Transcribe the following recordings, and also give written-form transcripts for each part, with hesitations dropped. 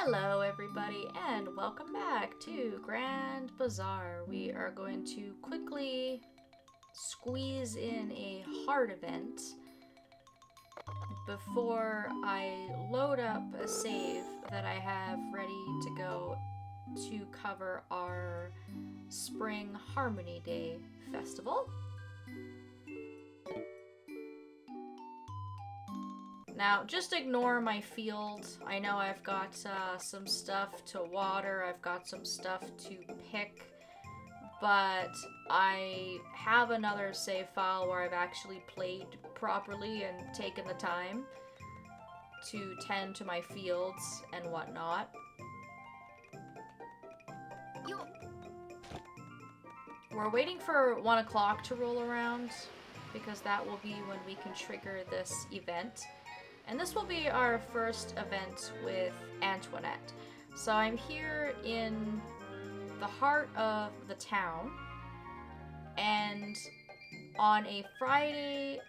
Hello everybody and welcome back to Grand Bazaar. We are going to quickly squeeze in a hard event before I load up a save that I have ready to go to cover our Spring Harmony Day festival. Now, just ignore my field. I know I've got some stuff to water, I've got some stuff to pick, but I have another save file where I've actually played properly and taken the time to tend to my fields and whatnot. We're waiting for 1 o'clock to roll around, because that will be when we can trigger this event. And this will be our first event with Antoinette. So I'm here in the heart of the town, and on a Friday,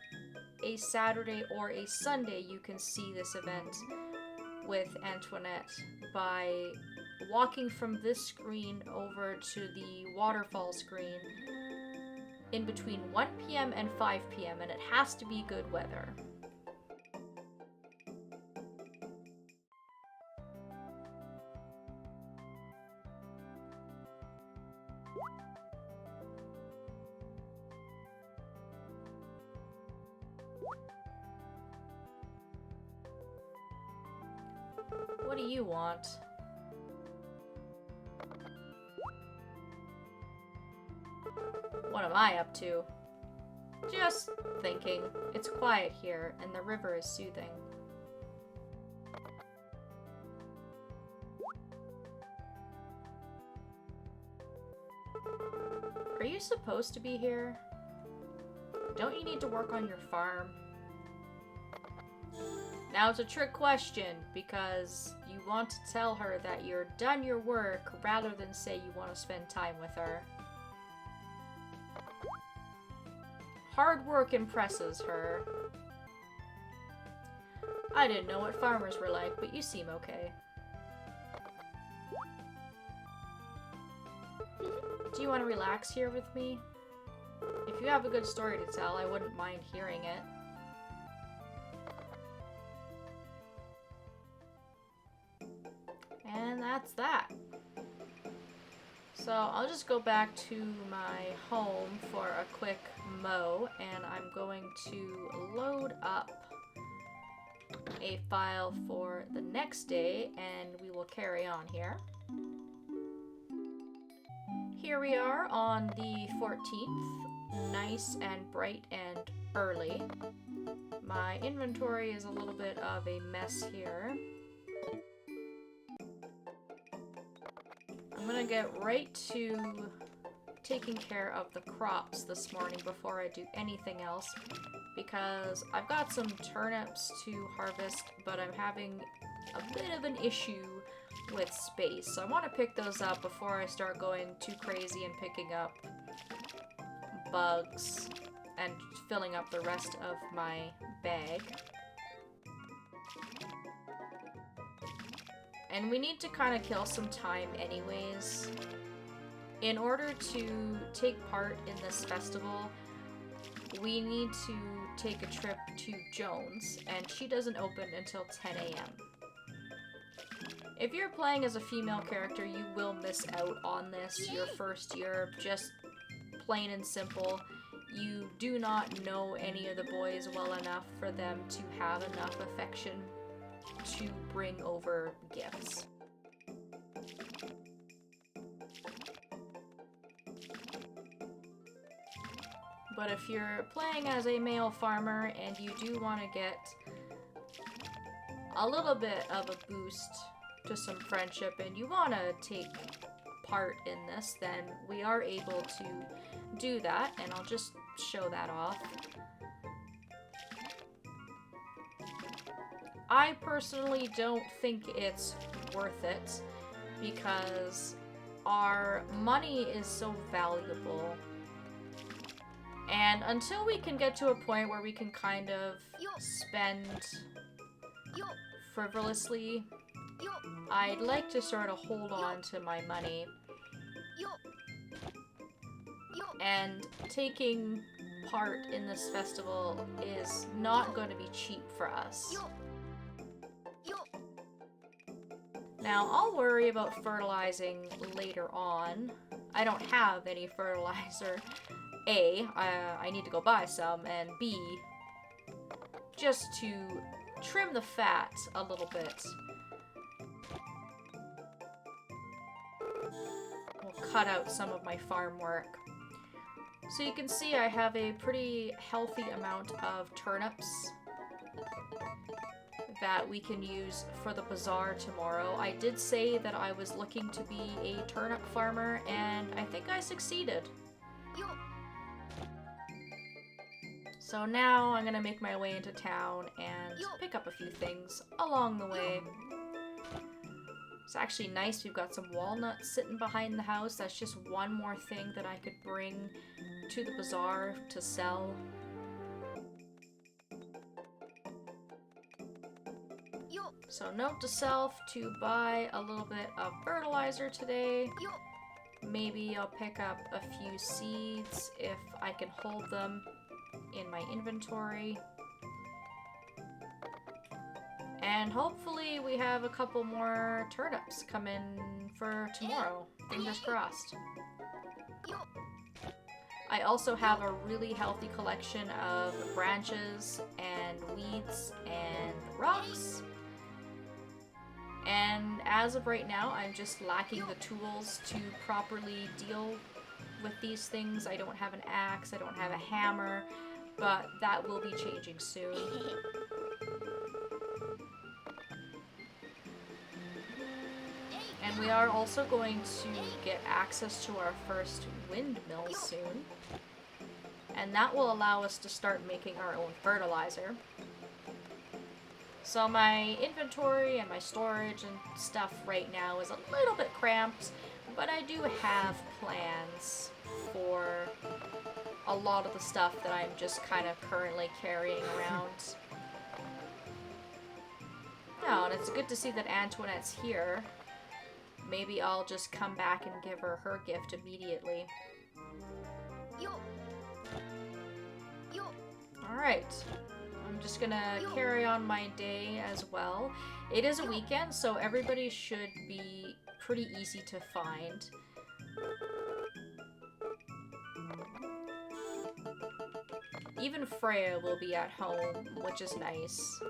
a Saturday, or a Sunday you can see this event with Antoinette by walking from this screen over to the waterfall screen in between 1 p.m. and 5 p.m. and it has to be good weather. What do you want? What am I up to? Just thinking. It's quiet here, and the river is soothing. Are you supposed to be here? Don't you need to work on your farm? Now it's a trick question, because you want to tell her that you're done your work rather than say you want to spend time with her. Hard work impresses her. I didn't know what farmers were like, but you seem okay. Do you want to relax here with me? If you have a good story to tell, I wouldn't mind hearing it. And that's that. So I'll just go back to my home for a quick mow, and I'm going to load up a file for the next day, and we will carry on here. Here we are on the 14th, nice and bright and early. My inventory is a little bit of a mess here. I'm gonna get right to taking care of the crops this morning before I do anything else, because I've got some turnips to harvest, but I'm having a bit of an issue with space, so I want to pick those up before I start going too crazy and picking up bugs and filling up the rest of my bag. And we need to kind of kill some time anyways. In order to take part in this festival, we need to take a trip to Jones, and she doesn't open until 10 a.m. If you're playing as a female character, you will miss out on this your first year, just plain and simple. You do not know any of the boys well enough for them to have enough affection to bring over gifts. But if you're playing as a male farmer and you do want to get a little bit of a boost to some friendship and you want to take part in this, then we are able to do that, and I'll just show that off. I personally don't think it's worth it, because our money is so valuable. And until we can get to a point where we can kind of spend frivolously, I'd like to sort of hold on to my money. And taking part in this festival is not going to be cheap for us. Now, I'll worry about fertilizing later on. I don't have any fertilizer. A, I need to go buy some, and B, just to trim the fat a little bit. We'll cut out some of my farm work. So you can see I have a pretty healthy amount of turnips that we can use for the bazaar tomorrow. I did say that I was looking to be a turnip farmer, and I think I succeeded. So now I'm gonna make my way into town and pick up a few things along the way. It's actually nice, we've got some walnuts sitting behind the house. That's just one more thing that I could bring to the bazaar to sell. So note to self to buy a little bit of fertilizer today. Maybe I'll pick up a few seeds if I can hold them in my inventory. And hopefully we have a couple more turnips come in for tomorrow. Fingers crossed. I also have a really healthy collection of branches and weeds and rocks. And as of right now, I'm just lacking the tools to properly deal with these things. I don't have an axe, I don't have a hammer, but that will be changing soon. And we are also going to get access to our first windmill soon. And that will allow us to start making our own fertilizer. So my inventory and my storage and stuff right now is a little bit cramped, but I do have plans for a lot of the stuff that I'm just kind of currently carrying around. Oh, and it's good to see that Antoinette's here. Maybe I'll just come back and give her her gift immediately. Alright. I'm just gonna carry on my day as well. It is a weekend, so everybody should be pretty easy to find. Even Freya will be at home, which is nice.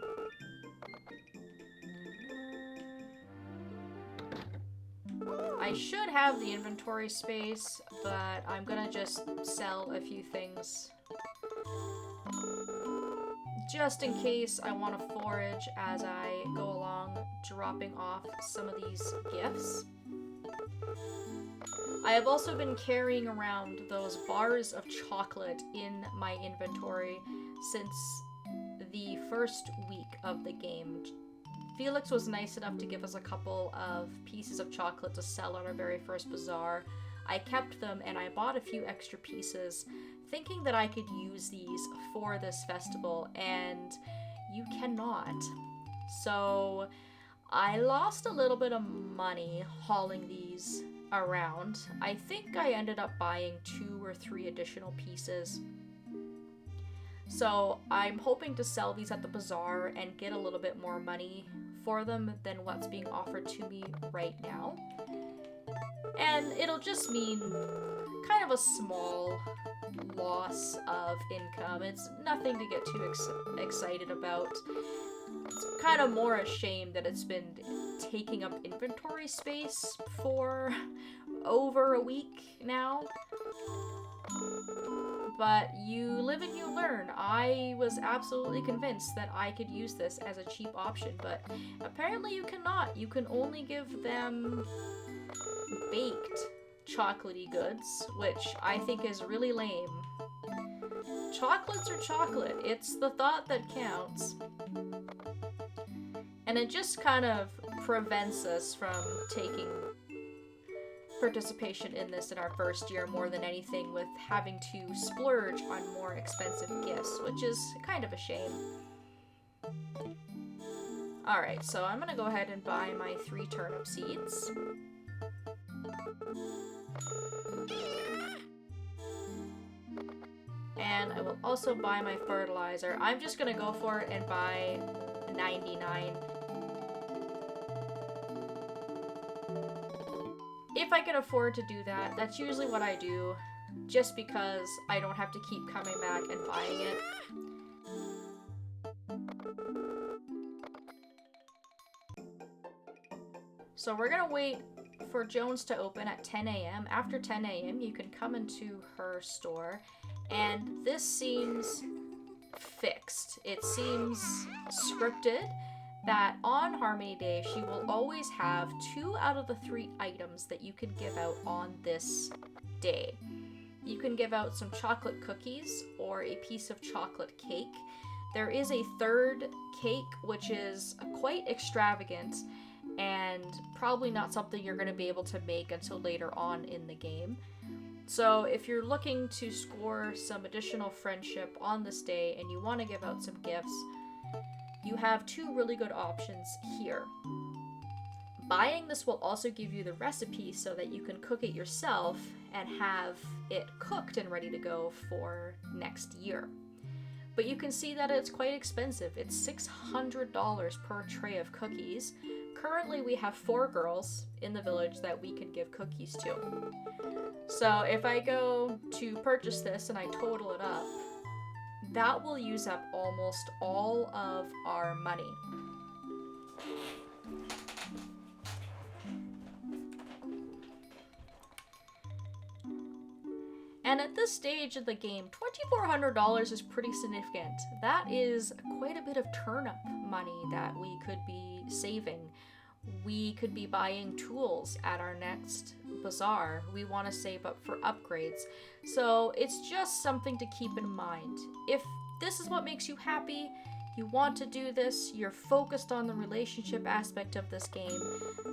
I should have the inventory space, but I'm gonna just sell a few things. Just in case I want to forage as I go along, dropping off some of these gifts. I have also been carrying around those bars of chocolate in my inventory since the first week of the game. Felix was nice enough to give us a couple of pieces of chocolate to sell on our very first bazaar. I kept them and I bought a few extra pieces, thinking that I could use these for this festival, and you cannot. So I lost a little bit of money hauling these around. I think I ended up buying 2 or 3 additional pieces. So I'm hoping to sell these at the bazaar and get a little bit more money for them than what's being offered to me right now. And it'll just mean kind of a small loss of income. It's nothing to get too excited about. It's kind of more a shame that it's been taking up inventory space for over a week now. But you live and you learn. I was absolutely convinced that I could use this as a cheap option, but apparently you cannot. You can only give them baked chocolatey goods, which I think is really lame. Chocolates are chocolate. It's the thought that counts. And it just kind of prevents us from taking participation in this in our first year more than anything, with having to splurge on more expensive gifts, which is kind of a shame. Alright, so I'm gonna go ahead and buy my 3 turnip seeds. And I will also buy my fertilizer. I'm just gonna go for it and buy 99. If I can afford to do that, that's usually what I do, just because I don't have to keep coming back and buying it. So we're gonna wait for Jones to open at 10 a.m. After 10 a.m. you can come into her store, and this seems fixed. It seems scripted that on Harmony Day she will always have 2 out of the 3 items that you can give out on this day. You can give out some chocolate cookies or a piece of chocolate cake. There is a 3rd cake which is quite extravagant and probably not something you're going to be able to make until later on in the game. So if you're looking to score some additional friendship on this day and you want to give out some gifts, you have 2 really good options here. Buying this will also give you the recipe so that you can cook it yourself and have it cooked and ready to go for next year. But you can see that it's quite expensive. It's $600 per tray of cookies. Currently we have 4 girls in the village that we can give cookies to. So if I go to purchase this and I total it up, that will use up almost all of our money. And at this stage of the game, $2,400 is pretty significant. That is quite a bit of turnip money that we could be saving. We could be buying tools at our next bazaar. We want to save up for upgrades. So it's just something to keep in mind. If this is what makes you happy, you want to do this, you're focused on the relationship aspect of this game,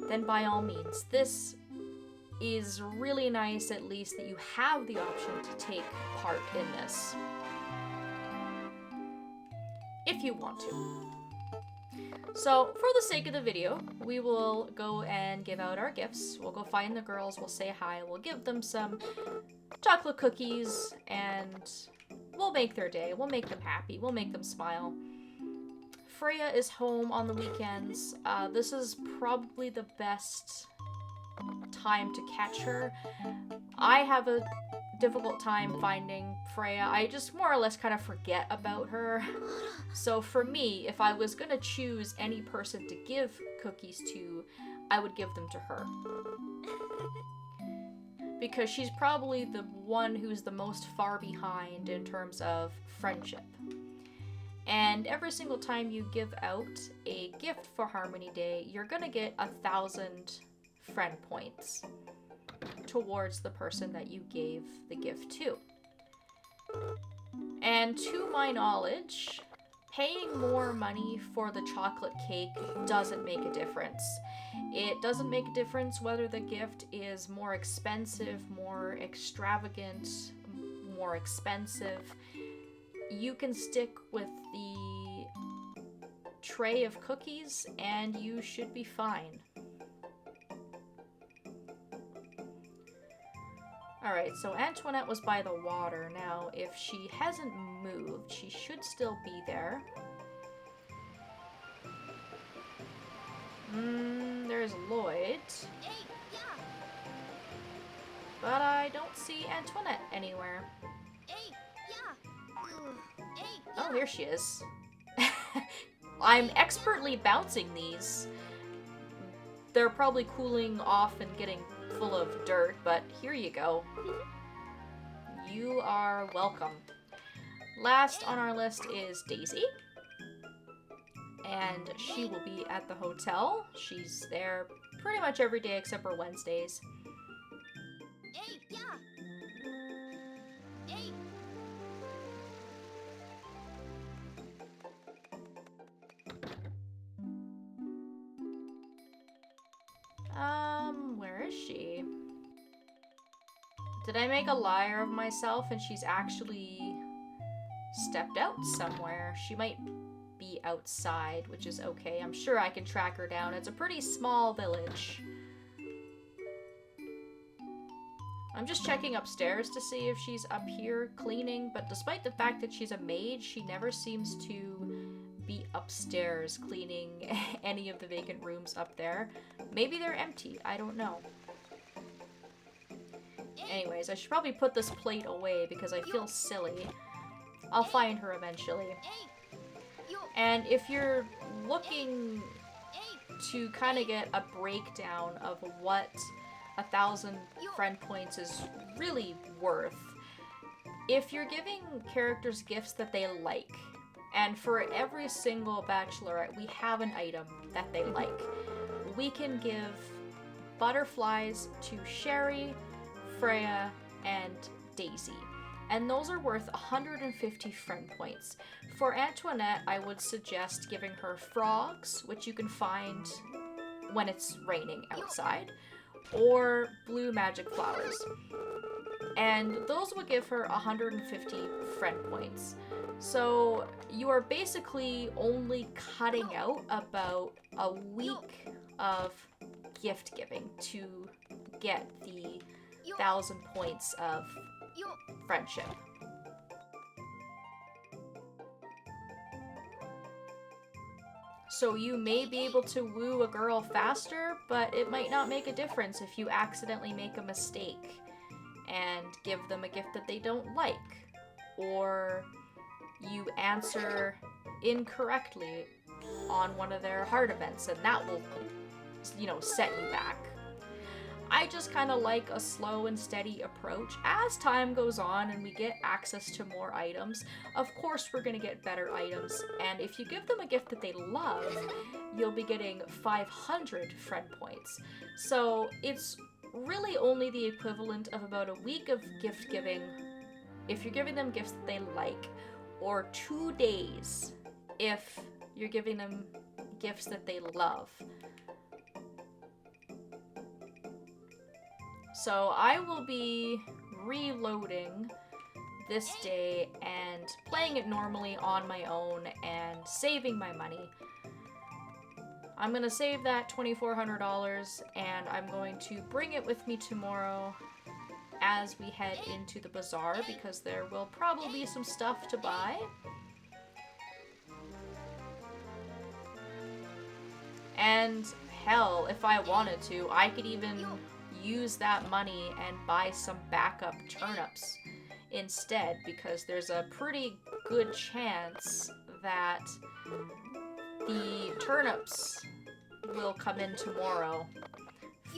then by all means. This is really nice, at least, that you have the option to take part in this. If you want to. So, for the sake of the video, we will go and give out our gifts. We'll go find the girls, we'll say hi, we'll give them some chocolate cookies, and we'll make their day. We'll make them happy. We'll make them smile. Freya is home on the weekends. This is probably the best time to catch her. I have a difficult time finding Freya. I just more or less kind of forget about her. So for me, if I was gonna choose any person to give cookies to, I would give them to her. Because she's probably the one who's the most far behind in terms of friendship. And every single time you give out a gift for Harmony Day, you're gonna get 1,000 friend points towards the person that you gave the gift to. And to my knowledge, paying more money for the chocolate cake doesn't make a difference. It doesn't make a difference whether the gift is more expensive, more extravagant, more expensive. You can stick with the tray of cookies and you should be fine. Alright, so Antoinette was by the water. Now, if she hasn't moved, she should still be there. There's Lloyd. But I don't see Antoinette anywhere. Oh, here she is. I'm expertly bouncing these. They're probably cooling off and getting full of dirt, but here you go. You are welcome. Last on our list is Daisy. And she will be at the hotel. She's there pretty much every day except for Wednesdays. Where is she? Did I make a liar of myself and she's actually stepped out somewhere? She might be outside, which is okay. I'm sure I can track her down. It's a pretty small village. I'm just checking upstairs to see if she's up here cleaning, but despite the fact that she's a maid, she never seems to be upstairs cleaning any of the vacant rooms up there. Maybe they're empty, I don't know. Anyways, I should probably put this plate away because I feel silly. I'll find her eventually. And if you're looking to kind of get a breakdown of what 1,000 friend points is really worth, if you're giving characters gifts that they like, and for every single bachelorette we have an item that they like, we can give butterflies to Sherry, Freya, and Daisy. And those are worth 150 friend points. For Antoinette, I would suggest giving her frogs, which you can find when it's raining outside, or blue magic flowers. And those would give her 150 friend points. So you are basically only cutting out about a week of gift giving to get the 1,000 points of friendship. So you may be able to woo a girl faster, but it might not make a difference if you accidentally make a mistake and give them a gift that they don't like, or you answer incorrectly on one of their heart events, and that will, set you back. I just kind of like a slow and steady approach. As time goes on and we get access to more items, of course we're going to get better items, and if you give them a gift that they love, you'll be getting 500 friend points. So it's really only the equivalent of about a week of gift giving if you're giving them gifts that they like, or 2 days if you're giving them gifts that they love. So I will be reloading this day and playing it normally on my own and saving my money. I'm going to save that $2,400 and I'm going to bring it with me tomorrow as we head into the bazaar, because there will probably be some stuff to buy. And hell, if I wanted to, I could even use that money and buy some backup turnips instead, because there's a pretty good chance that the turnips will come in tomorrow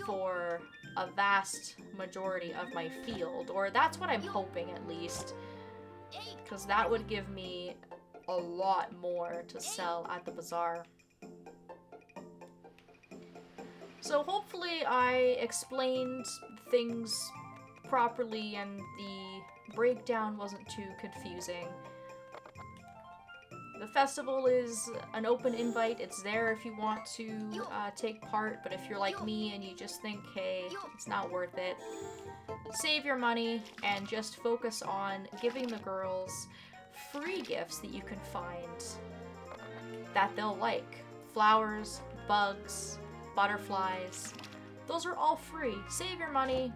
for a vast majority of my field, or that's what I'm hoping at least, because that would give me a lot more to sell at the bazaar. So hopefully I explained things properly and the breakdown wasn't too confusing. The festival is an open invite. It's there if you want to take part, but if you're like me and you just think, hey, it's not worth it, save your money and just focus on giving the girls free gifts that you can find that they'll like. Flowers, bugs, butterflies, those are all free. Save your money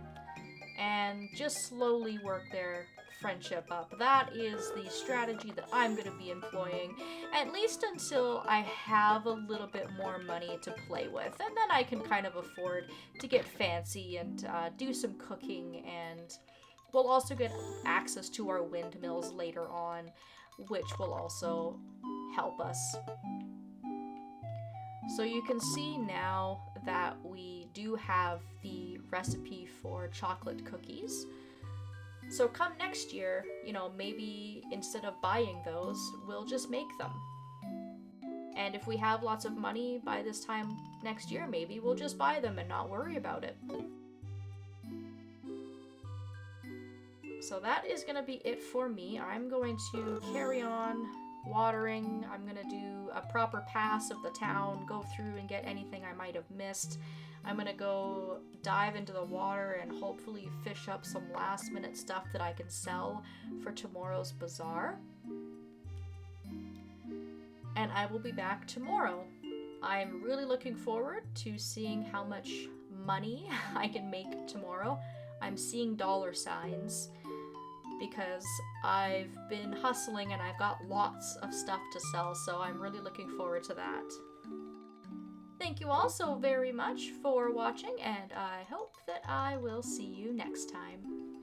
and just slowly work their friendship up. That is the strategy that I'm going to be employing, at least until I have a little bit more money to play with, and then I can kind of afford to get fancy and do some cooking, and we'll also get access to our windmills later on, which will also help us. So you can see now that we do have the recipe for chocolate cookies. So come next year, maybe instead of buying those, we'll just make them. And if we have lots of money by this time next year, maybe we'll just buy them and not worry about it. So that is going to be it for me. I'm going to carry on watering. I'm going to do a proper pass of the town, go through and get anything I might have missed. I'm going to go dive into the water and hopefully fish up some last minute stuff that I can sell for tomorrow's bazaar. and I will be back tomorrow. I'm really looking forward to seeing how much money I can make tomorrow. I'm seeing dollar signs because I've been hustling and I've got lots of stuff to sell, so I'm really looking forward to that. Thank you all so very much for watching, and I hope that I will see you next time.